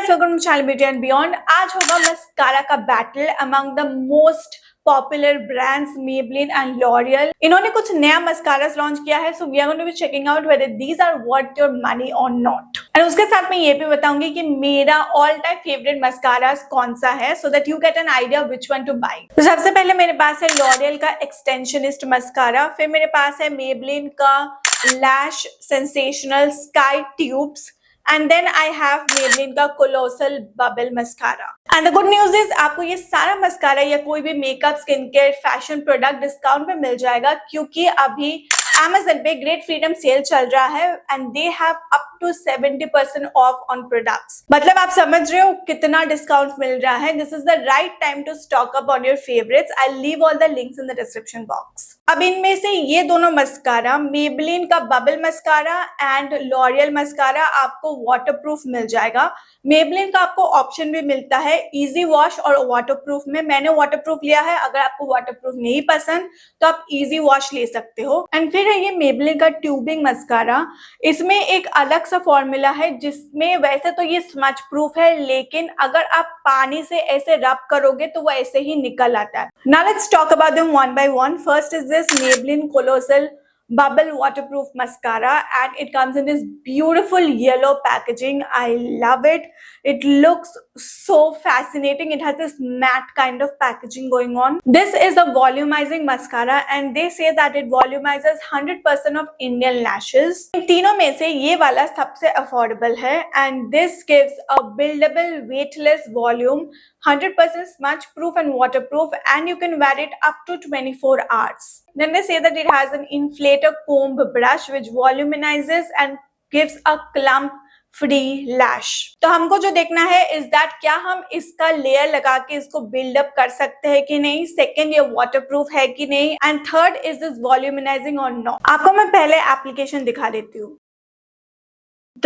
Guys, welcome to channel beauty and beyond. आज होगा mascara का battle among the most popular brands Maybelline and L'Oreal. इन्होंने कुछ नया मस्कारास लॉन्च किया है, so we are going to be checking out whether these are worth your money और not. And उसके साथ मैं ये भी बताऊंगी कि मेरा ऑल टाइम फेवरेट मस्कारास कौन सा है, so that you get an idea which one to buy. तो सबसे पहले मेरे पास है लॉरियल का एक्सटेंशनिस्ट मस्कारा, फिर मेरे पास है मेबलिन का lash sensational sky tubes, and then I have Maybelline का colossal bubble mascara. And the good news is आपको ये सारा मस्कारा या कोई भी makeup, skin care, fashion product discount पे मिल जाएगा, क्योंकि अभी Amazon पे ग्रेट फ्रीडम सेल चल रहा है and they have up to 70% off on products. मतलब आप समझ रहे हो कितना डिस्काउंट मिल रहा है। This is the right time to stock up on your favourites. I leave all the links in the description box. अब इनमें से ये दोनों मस्कारा, मेबलिन का bubble mascara and L'Oreal mascara, आपको वाटरप्रूफ मिल जाएगा। मेबलिन का आपको ऑप्शन भी मिलता है इजी वॉश और वाटरप्रूफ में। मैंने वाटरप्रूफ लिया है, अगर आपको वाटरप्रूफ नहीं पसंद तो आप इजी वॉश ले सकते हो। एंड फिर है ये मेबलिन का ट्यूबिंग मस्कारा। इसमें एक अलग सा फॉर्मूला है जिसमें वैसे तो ये स्मच प्रूफ है, लेकिन अगर आप पानी से ऐसे रब करोगे तो वो ऐसे ही निकल आता है। Now let's talk about them one by one. First is this Maybelline Colossal Bubble Waterproof Mascara and it comes in this beautiful yellow packaging. I love it. It looks so fascinating. It has this matte kind of packaging going on. This is a volumizing mascara and they say that it volumizes 100% of Indian lashes. इन तीनों में से ये वाला सबसे affordable है and this gives a buildable weightless volume, 100% smudge proof and waterproof, and you can wear it up to 24 hours. Then they say that it has an inflator comb brush which volumizes and gives a clump free lash. तो हमको जो देखना है is that क्या हम इसका layer लगा के इसको बिल्डअप कर सकते हैं कि नहीं, सेकेंड ये वाटरप्रूफ है कि नहीं, and third is this volumising और नॉट। आपको मैं पहले एप्लीकेशन दिखा देती हूँ।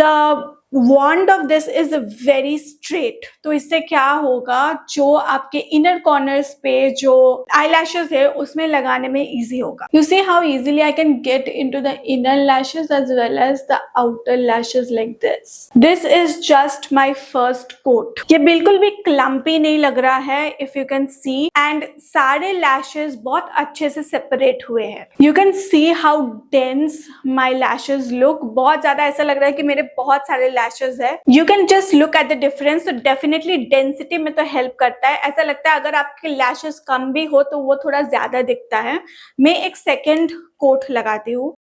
The wand of this is very straight. तो इससे क्या होगा, जो आपके इनर कॉर्नर्स पे जो आई लैशेज है उसमें लगाने में इजी होगा। You see how easily I can get into the inner lashes as well as the outer lashes like this. This is just my first coat. ये बिल्कुल भी क्लम्पी नहीं लग रहा है, if you can see, and सारे lashes बहुत अच्छे से सेपरेट हुए हैं। You can see how dense my lashes look. बहुत ज्यादा ऐसा लग रहा है कि मेरे बहुत सारे लैशेज है। You can just look at the difference. तो डेफिनेटली डेंसिटी में तो हेल्प करता है। ऐसा लगता है अगर आपके लैशेज कम भी हो तो वो थोड़ा ज्यादा दिखता है। मैं एक सेकेंड कोट लगाती हूँ।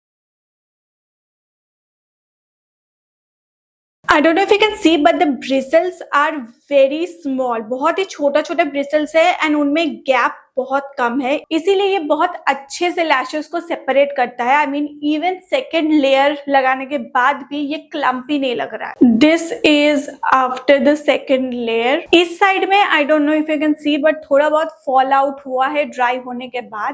I don't know if you can see but the bristles are very small. बहुत ही छोटा छोटा ब्रिसल्स है एंड उनमें गैप बहुत कम है, इसीलिए ये बहुत अच्छे से लैशेस को सेपरेट करता है। I mean even second layer लगाने के बाद भी ये क्लम्पी नहीं लग रहा है। This is after the second layer. इस साइड में I don't know if you can C but थोड़ा बहुत फॉल आउट हुआ है ड्राई होने के बाद।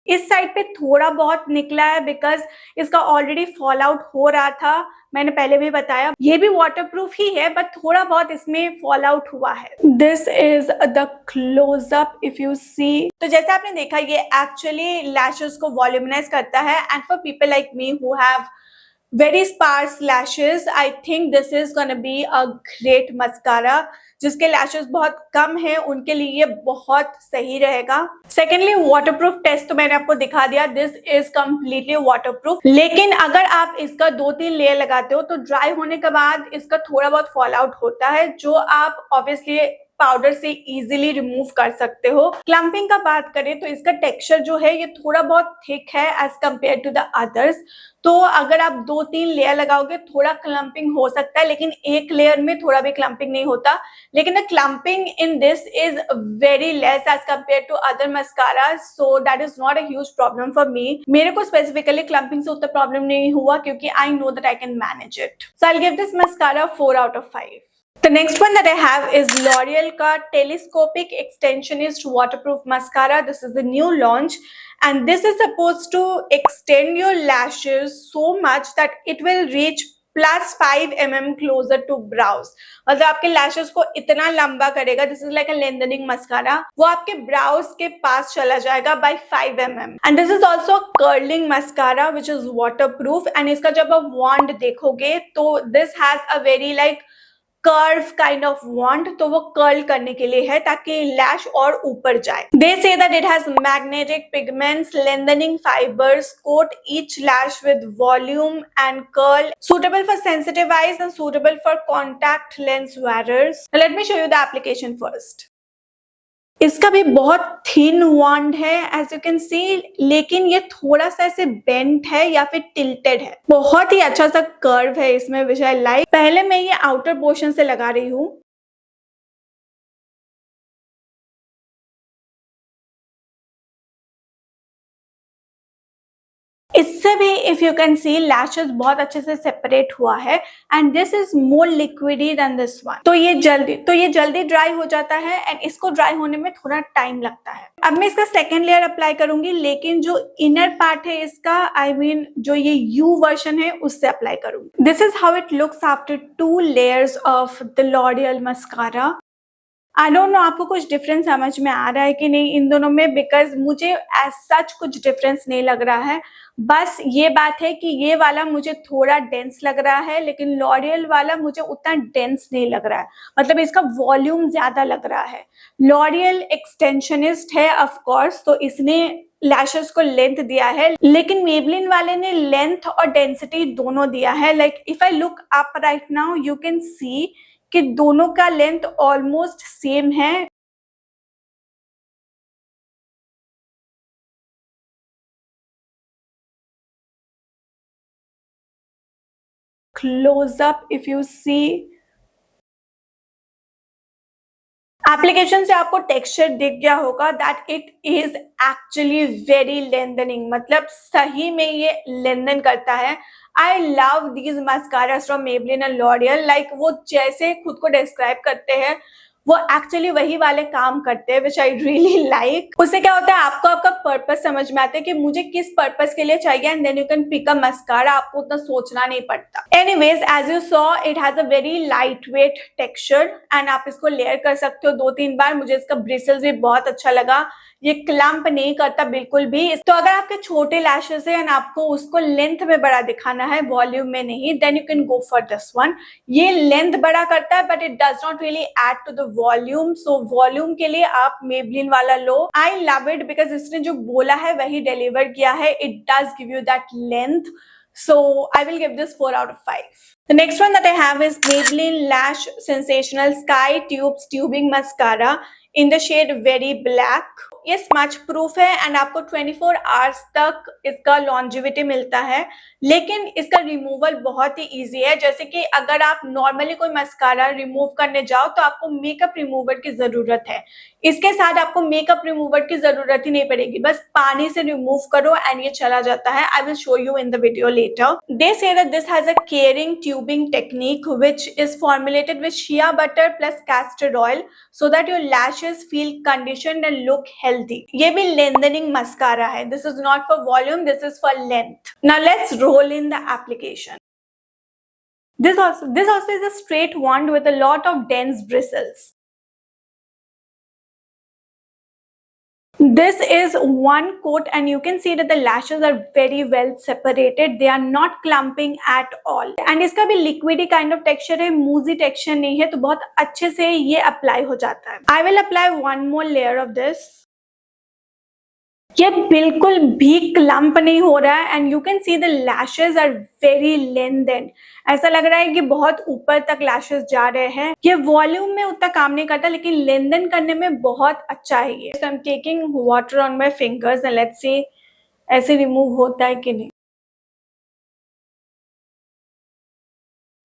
इस साइड पे थोड़ा बहुत निकला है बिकॉज इसका ऑलरेडी फॉल आउट हो रहा था। मैंने पहले भी बताया ये भी वाटरप्रूफ ही है बट थोड़ा बहुत इसमें फॉल आउट हुआ है। This is the closeup if you see. तो जैसे आपने देखा ये एक्चुअली लैशेस को वॉल्यूमिनाइज करता है and for people like me who have very sparse lashes, I think this is gonna be a great mascara। जिसके लैशेस बहुत कम है उनके लिए ये बहुत सही रहेगा। सेकेंडली वाटरप्रूफ टेस्ट तो मैंने आपको दिखा दिया। दिस इज कम्प्लीटली वाटरप्रूफ, लेकिन अगर आप इसका 2-3 लेयर लगाते हो तो ड्राई होने के बाद इसका थोड़ा बहुत फॉल आउट होता है, जो आप ऑब्वियसली पाउडर से इजीली रिमूव कर सकते हो। क्लम्पिंग का बात करें तो इसका टेक्सचर जो है ये थोड़ा बहुत थिक है as compare to the others. तो अगर आप 2-3 लेयर लगाओगे थोड़ा क्लम्पिंग हो सकता है, लेकिन एक लेयर में थोड़ा भी क्लम्पिंग नहीं होता। लेकिन the clumping in this is very less as compare to other mascara, so that is not a huge problem for me. मेरे को स्पेसिफिकली क्लम्पिंग से उतना प्रॉब्लम नहीं हुआ क्योंकि I know that I can manage it. So I will give this mascara 4 out of 5. The next one that I have is L'Oreal का Telescopic Extensionist Waterproof Mascara. This is the new launch and this is supposed to extend your lashes so much that it will reach +5 mm closer to brows. मतलब आपके lashes को इतना लंबा करेगा, this is like a lengthening mascara, वो आपके brows के पास चला जाएगा by 5 mm। And this is also curling mascara which is waterproof. And इसका जब आप वॉन्ड देखोगे तो this has a very like curve kind of wand, तो वो कर्ल करने के लिए है ताकि लैश और ऊपर जाए। They say that it has magnetic pigments, lengthening fibres, coat each lash with volume and curl, suitable for sensitive eyes and suitable for contact lens wearers. Now let me show you the application first. इसका भी बहुत thin वॉन्ड है as you can सी, लेकिन ये थोड़ा सा ऐसे bent है या फिर टिल्टेड है। बहुत ही अच्छा सा कर्व है इसमें विच आई लाइक। पहले मैं ये आउटर पोर्शन से लगा रही हूँ। इससे भी if you can see lashes बहुत अच्छे से सेपरेट हुआ है and this is more liquidy than this one. तो ये जल्दी ड्राई हो जाता है एंड इसको ड्राई होने में थोड़ा टाइम लगता है। अब मैं इसका सेकेंड लेयर अप्लाई करूंगी, लेकिन जो इनर पार्ट है इसका I mean, जो ये यू वर्जन है उससे अप्लाई करूंगी। This is how it looks after 2 layers of the L'Oréal mascara. I don't know आपको कुछ डिफरेंस समझ में आ रहा है कि नहीं इन दोनों में, बिकॉज मुझे एज सच कुछ डिफरेंस नहीं लग रहा है। बस ये बात है कि ये वाला मुझे थोड़ा डेंस लग रहा है, लेकिन लॉरियल वाला मुझे उतना डेंस नहीं लग रहा है। मतलब इसका वॉल्यूम ज्यादा लग रहा है। लॉरियल एक्सटेंशनिस्ट है ऑफ कोर्स, तो इसने लैशेस को लेंथ दिया है, लेकिन मेबलिन वाले ने लेंथ और डेंसिटी दोनों दिया है। Like if I look up right now you can see कि दोनों का लेंथ ऑलमोस्ट सेम है। Close up if you see, application से आपको टेक्सचर दिख गया होगा that it is actually very lengthening, मतलब सही में ये लेंथन करता है। I love these mascaras from Maybelline and L'Oreal. Like वो जैसे खुद को डिस्क्राइब करते हैं वो एक्चुअली वही वाले काम करते हैं विच आई रियली लाइक। उससे क्या होता है आपको आपका पर्पस समझ में आता है कि मुझे किस पर्पस के लिए चाहिए and then you can pick a mascara, आपको उतना सोचना नहीं पड़ता। Anyways as you saw it has a very light weight texture and आप इसको लेयर कर सकते हो 2-3 बार। मुझे इसका ब्रिसल्स भी बहुत अच्छा लगा, ये क्लम्प नहीं करता बिल्कुल भी। तो अगर आपके छोटे लैशेस है एंड आपको उसको लेंथ में बड़ा दिखाना है वॉल्यूम में नहीं, then you can go for this one. ये लेंथ बड़ा करता है but it does not really add to the volume, so volume के लिए आप मेबलिन वाला लो। आई लव इट बिकॉज इसने जो बोला है वही डिलीवर किया है। It does give you that length, so I will give this 4 out of 5. The next one that I have is Maybelline Lash Sensational Sky Tubes Tubing Mascara in the shade Very Black. ये smudge proof है and आपको 24 hours तक इसका longevity मिलता है, लेकिन इसका removal बहुत ही इजी है। जैसे कि अगर आप नॉर्मली कोई मस्कारा रिमूव करने जाओ तो आपको मेकअप रिमूवर की जरूरत है, इसके साथ आपको मेकअप रिमूवर की जरूरत ही नहीं पड़ेगी, बस पानी से रिमूव करो एंड ये चला जाता है। I will show you in the video later. They say that this has a caring tubing technique which is formulated with shea butter plus castor oil so that your lashes feel conditioned and look healthy. ये भी lengthening mascara है, this is not for volume, this is for length. Now let's roll in the application. This also is a straight wand with a lot of dense bristles. This is one coat and you can see that the lashes are very well separated. They are not clumping at all. And इसका भी liquidy kind of texture है, moussey texture नहीं है, तो बहुत अच्छे से ये apply हो जाता है। I will apply one more layer of this. ये बिल्कुल भी क्लम्प नहीं हो रहा है and you can see the lashes are very lengthened. ऐसा लग रहा है कि बहुत ऊपर तक लैशेस जा रहे हैं। ये वॉल्यूम में उतना काम नहीं करता लेकिन लेंथन करने में बहुत अच्छा है ये। So I am taking water on my fingers and let's see ऐसे रिमूव होता है कि नहीं।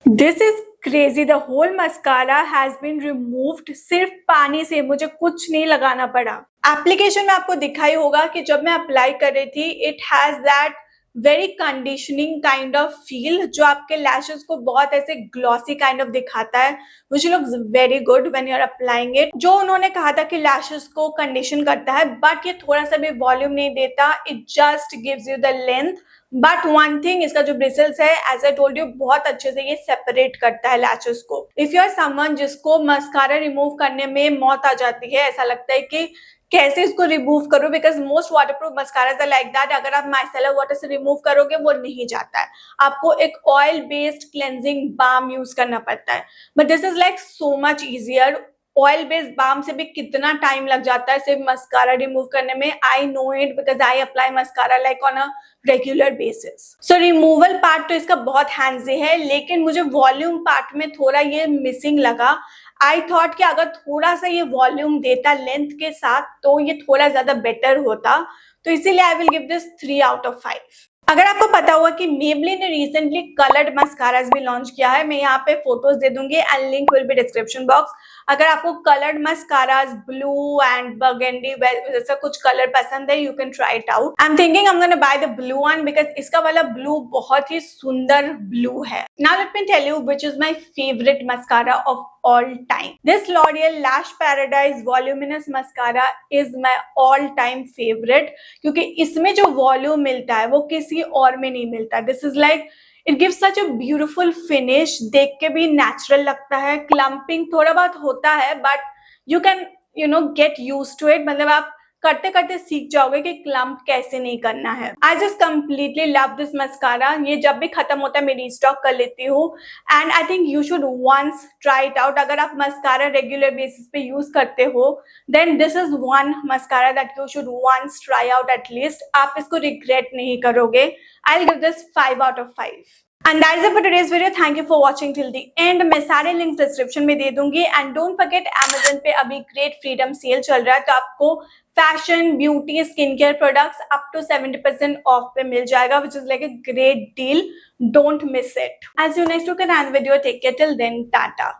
This is crazy, the whole mascara has been removed सिर्फ पानी से, मुझे कुछ नहीं लगाना पड़ा। एप्लीकेशन में आपको दिखाई होगा कि जब मैं अप्लाई कर रही थी it has that very conditioning kind of feel, जो आपके लैशेस को बहुत ऐसे ग्लॉसी काइंड ऑफ दिखाता है, which looks very good when you are applying it. जो उन्होंने कहा था कि लैशेस को कंडीशन करता है, बट ये थोड़ा सा भी वॉल्यूम नहीं देता, it just gives you the length. But one thing, इसका जो ब्रिसल्स है, एज आई टोल्ड यू, बहुत अच्छे से ये सेपरेट करता है लैशेस को। इफ यू आर समवन जिसको मस्कारा रिमूव करने में मौत आ जाती है, ऐसा लगता है कि कैसे इसको रिमूव करो, because most waterproof mascaras are like that, अगर आप माइसेलर वाटर से रिमूव करोगे वो नहीं जाता है, आपको एक oil based cleansing balm use करना पड़ता है। But this is like so much easier. Oil based balm से भी कितना टाइम लग जाता है सिर्फ मस्कारा रिमूव करने में, I know it because I apply mascara like on a regular basis. So removal part तो इसका बहुत हैंड्जी है, लेकिन मुझे वॉल्यूम पार्ट में थोड़ा ये मिसिंग लगा। आई थॉट कि अगर थोड़ा सा ये वॉल्यूम देता लेंथ के साथ तो ये थोड़ा ज्यादा बेटर होता, तो इसीलिए आई will give this 3 out of 5। अगर आपको पता होगा कि मेबलिन ने रिसेंटली कलर्ड मस्कारास भी लॉन्च किया है, मैं यहाँ पे फोटोज दे दूंगी and link will be description box. अगर आपको coloured mascaras blue and burgundy वैसा कुछ कलर पसंद है, you can try it out. I am thinking I am gonna by the blue one because इसका वाला ब्लू बहुत ही सुंदर ब्लू है। Now let me tell you which is my favourite mascara of all time. This L'Oreal Lash Paradise Voluminous Mascara is my all time favorite, क्योंकि इसमें जो volume मिलता है वो किसी और में नहीं मिलता। This is like it gives such a beautiful finish, देख के भी नेचुरल लगता है। क्लम्पिंग थोड़ा बहुत होता है but you can get use to it, मतलब आप करते करते सीख जाओगे कि क्लम्प कैसे नहीं करना है। I just completely love this mascara. ये जब भी खत्म होता है मैं रीस्टॉक कर लेती हूँ and I think you should once try it out. अगर आप मस्कारा रेगुलर बेसिस पे यूज करते हो then this is one mascara that you should once try out at least. आप इसको रिग्रेट नहीं करोगे। I will give this 5 out of 5। And that is it for today's video. Thank you for watching till the end. मैं सारे links description में दे दूंगी and don't forget Amazon पे अभी ग्रेट फ्रीडम सेल चल रहा है, तो आपको fashion, beauty, skin care products up to 70% off पे मिल जाएगा, which is like a great deal. Don't miss it. As you next look at another video, take care till then. Tata.